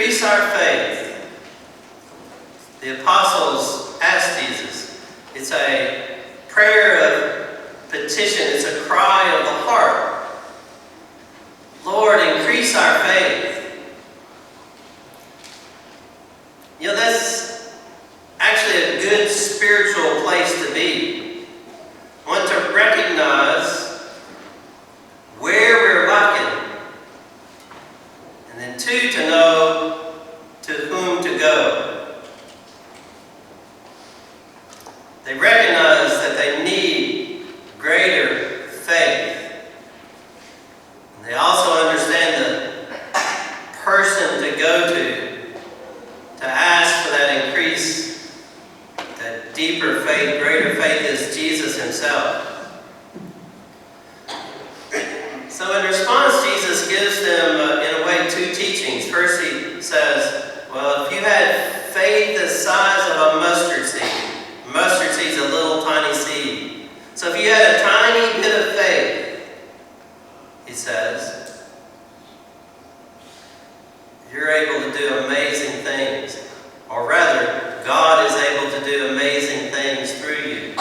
increase our faith, the apostles asked Jesus. It's a prayer of petition. It's a cry of the heart. Lord, increase our faith. You know, that's actually a good spiritual place to be. One, to recognize where we're lacking. And then two, to know to whom to go. They recognize that they need greater faith. And they also understand the person to go to ask for that increase, that deeper faith, greater faith is Jesus himself. So in response, Jesus gives them, in a way, two teachings. First, he says, well, if you had faith the size of a mustard seed's a little tiny seed. So if you had a tiny bit of faith, he says, you're able to do amazing things. Or rather, God is able to do amazing things through you.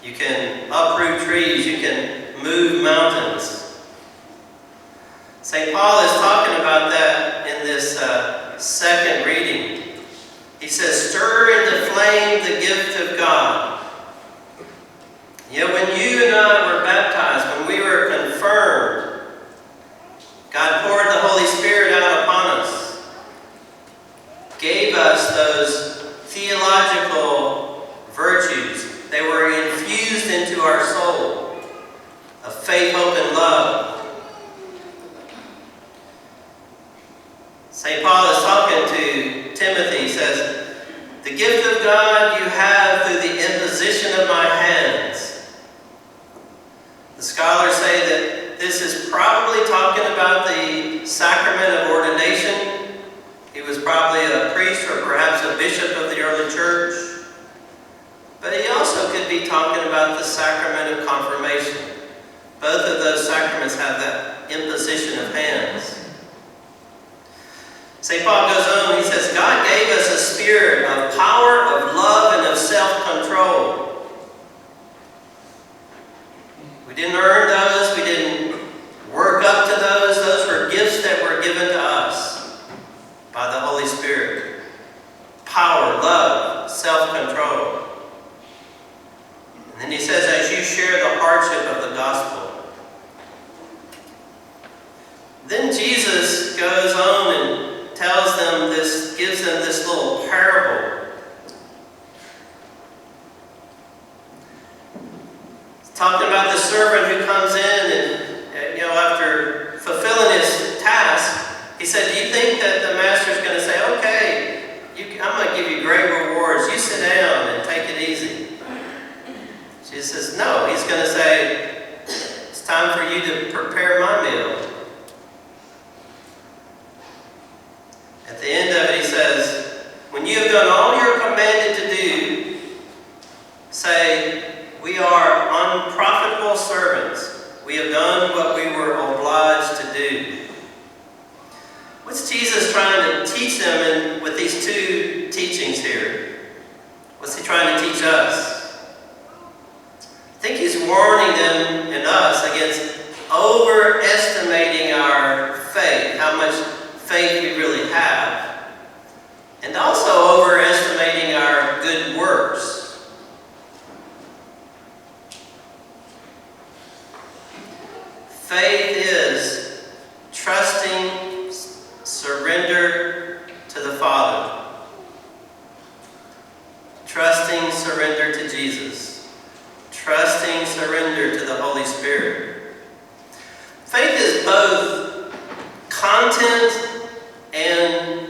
You can uproot trees. You can move mountains. St. Paul is talking about that in this second reading. He says, stir into flame the gift of God. You know, when you and I were baptized, when we were confirmed, God poured the Holy Spirit out upon us, gave us those theological virtues. They were infused into our soul of faith, hope, and love. St. Paul is talking to Timothy. He says, the gift of God you have through the imposition of my hands. The scholars say that this is probably talking about the sacrament of ordination. He was probably a priest or perhaps a bishop of the early church. But he also could be talking about the sacrament of confirmation. Both of those sacraments have that imposition of hands. St. Paul goes on, he says, God gave us a spirit of power, of love, and of self-control. We didn't earn those. We didn't work up to those. Those were gifts that were given to us by the Holy Spirit. Power, love, self-control. And then he says, as you share the hardship of the gospel. Then Jesus goes on and tells them this, gives them this little parable. He's talking about the servant who comes in and, you know, after fulfilling his task, he said, do you think that the master's going to say, okay, I'm going to give you great rewards. You sit down and take it easy. Jesus says, no. He's going to say, it's time for you to prepare my meal. At the end of it, he says, when you have done all you're commanded to do, say, we are unprofitable servants. We have done what we were obliged to do. What's Jesus trying to teach them with these two teachings here? What's he trying to teach us? I think he's warning them and us against overestimating our faith, how much faith we really have, and also overestimating our good works. Faith is trusting surrender to the Father. Trusting surrender to Jesus. Trusting surrender to the Holy Spirit. Faith is both content and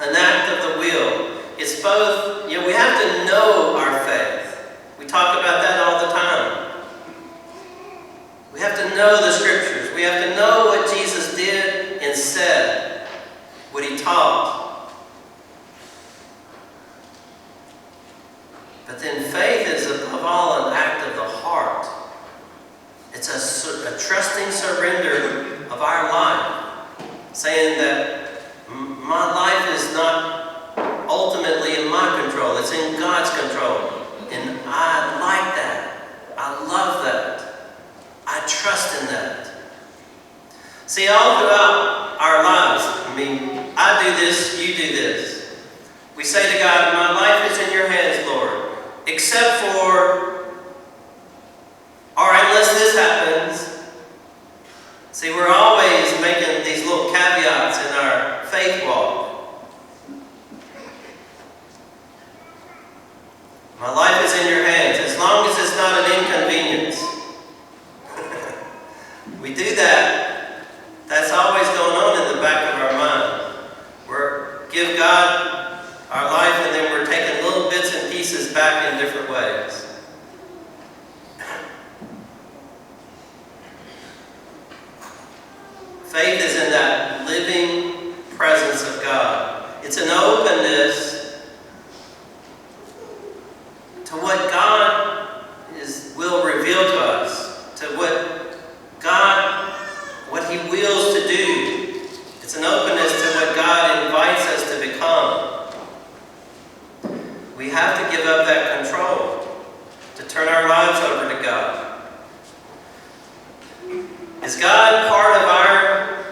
an act of the will. It's both, you know, we have to know our faith. We talk about that all the time. We have to know the Scriptures. We have to know what Jesus did and said, what he taught. But then faith is above all an act of the heart. It's a trusting surrender of our life. saying that my life is not ultimately in my control, it's in God's control. And I like that. I love that. I trust in that. See, all throughout our lives, I do this, you do this. We say to God, my life is in your hands, Lord. Except for, or unless this happens. See, we're always making these little caveats in our faith walk. My life is in your hands, as long as it's not an inconvenience. We do that. That's always going on in the back of our mind. We give God our life, and then we're taking little bits and pieces back in different ways. Faith is in that living presence of God. It's an openness to what God will reveal to us, to what He wills to do. It's an openness to what God invites us to become. We have to give up that control to turn our lives over to God. Is God part of our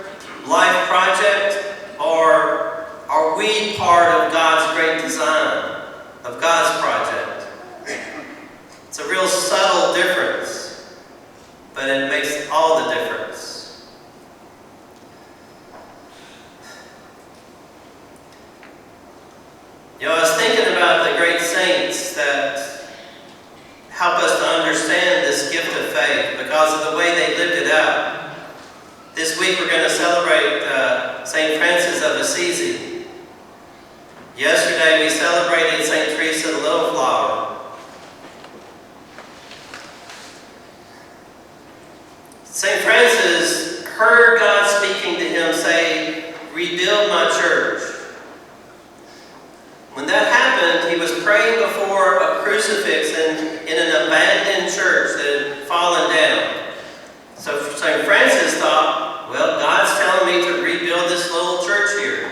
life project, or are we part of God's great design, of God's project? It's a real subtle difference, but it makes all the difference. I was thinking about the great saints that help us to understand this gift of faith because of the way they lived it out. This week we're going to celebrate St. Francis of Assisi. Yesterday we celebrated St. Teresa the Little Flower. St. Francis heard God speaking to him say, "Rebuild my church." When that happened, he was praying before a crucifix in an abandoned church that had fallen down. So St. Francis thought, well, God's telling me to rebuild this little church here.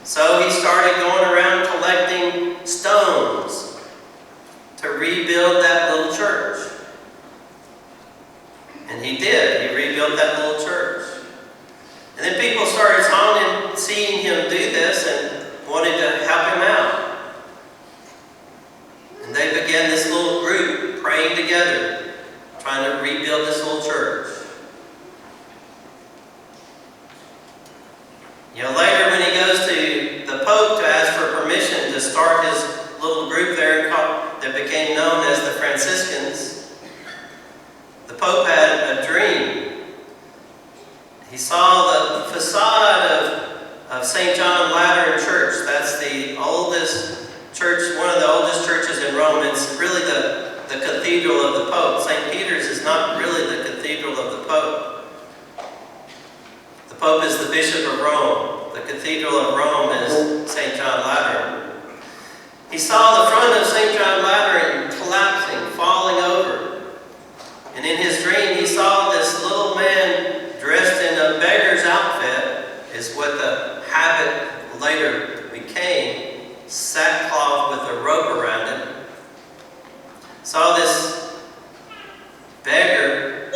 So he started going around collecting stones to rebuild that little church. And he did. He rebuilt that little church. And then people started seeing him do this and wanted to help him out. And they began this little group praying together, trying to rebuild this little church. Later when he goes to the Pope to ask for permission to start his little group there that became known as the Franciscans, the Pope had a dream. He saw the facade of St. John Lateran Church. That's the oldest church, one of the oldest churches in Rome. It's really the cathedral of the Pope. St. Peter's is not really the cathedral of the Pope. The Pope is the Bishop of Rome. The Cathedral of Rome is St. John Lateran. He saw the front of St. John Lateran collapsing, falling over. And in his dream, he saw this little man dressed in a beggar's outfit, is what the habit later became, sackcloth with a rope around it. Saw this beggar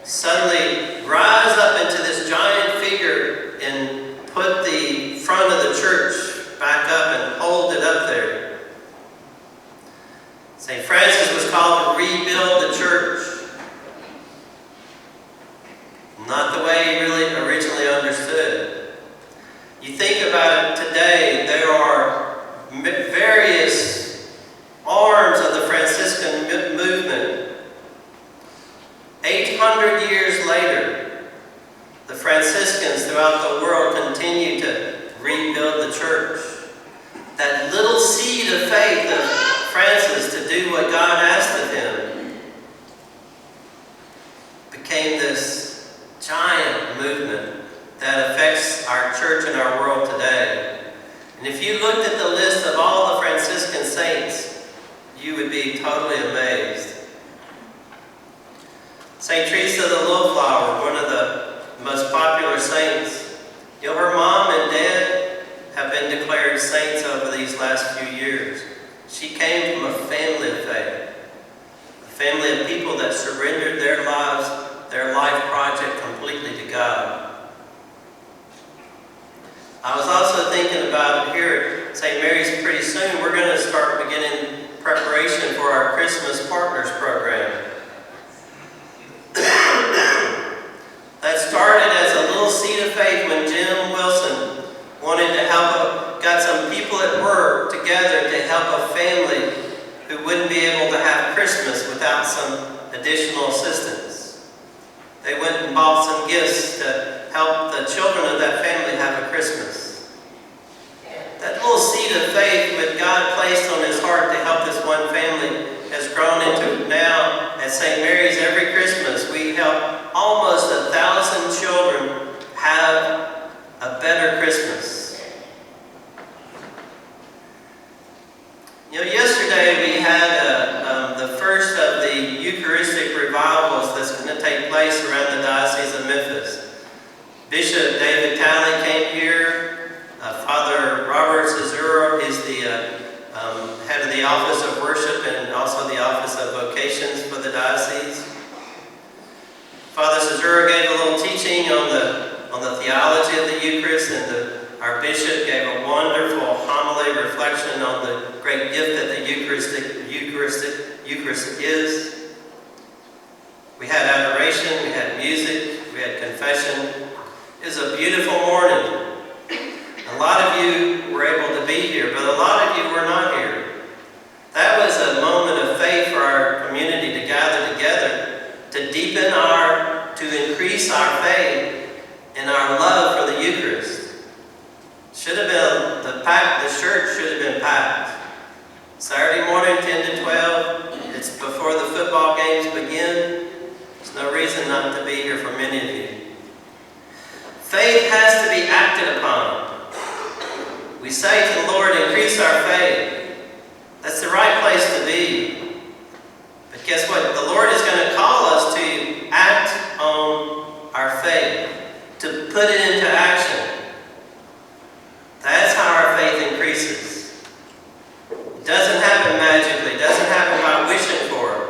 suddenly rise up into this giant figure and put the front of the church back up and hold it up there. St. Francis was called to rebuild the church. Not the way he really originally understood. You think about it today, there are various arms of the Franciscan movement. 800 years later, the Franciscans throughout the world continue to rebuild the church. That little seed of faith of Francis to do what God asked of him became this giant movement that affects our church and our world today. And if you looked at the list of all the Franciscan saints, you would be totally amazed. St. Teresa the Little Flower, one of the most popular saints You know, her mom and dad have been declared saints over these last few years. She came from a family of faith, a family of people that surrendered their lives, their life project completely to God. I was also thinking about here at St. Mary's pretty soon we're going to start beginning preparation for our Christmas Partners program. That started as a little seed of faith when Jim Wilson wanted to got some people at work together to help a family who wouldn't be able to have Christmas without some additional assistance. They went and bought some gifts to help the children of that family have a Christmas. That little seed of faith that God placed on his heart to help this one family has grown into now at St. Mary's every Christmas we help almost 1,000 children have a better Christmas. You know, yesterday we had the first of the Eucharistic revivals that's going to take place around the Diocese of Memphis. Bishop David Talley came here. Father Robert Cesuro is the head of the Office of Worship and also the Office of Vocations for the diocese. Father Cesuro gave a little teaching on the theology of the Eucharist, and our bishop gave a wonderful homily reflection on the great gift that the Eucharist is. We had adoration, we had music, we had confession. It was a beautiful morning. A lot of you were able to be here, but a lot of you were not here. That was a moment of faith for our community to gather together, to increase our faith and our love for the Eucharist. Should have been the church should have been packed. Saturday morning, 10 to 12. It's before the football games begin. There's no reason not to be here for many of you. Faith has to be acted upon. We say to the Lord, increase our faith. That's the right place to be. But guess what? The Lord is going to call us to act on our faith, to put it into action. That's how our faith increases. It doesn't happen magically. It doesn't happen by wishing for it.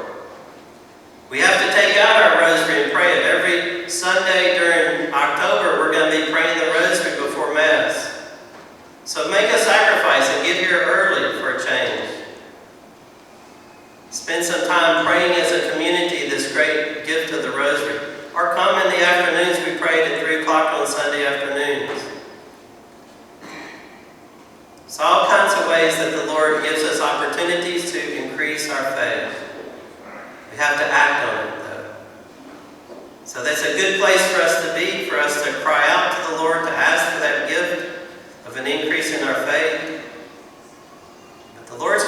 We have to take out our rosary and pray it. Every Sunday during October, we're going to be praying the rosary before Mass. So make a sacrifice and get here early for a change. Spend some time praying as a community this great gift of the rosary. Or come in the afternoons. We prayed at 3 o'clock on Sunday afternoons. So all kinds of ways that the Lord gives us opportunities to increase our faith. We have to act on it, though. So that's a good place for us to be, for us to cry out to the Lord, to ask for that gift of an increase in our faith. But the Lord's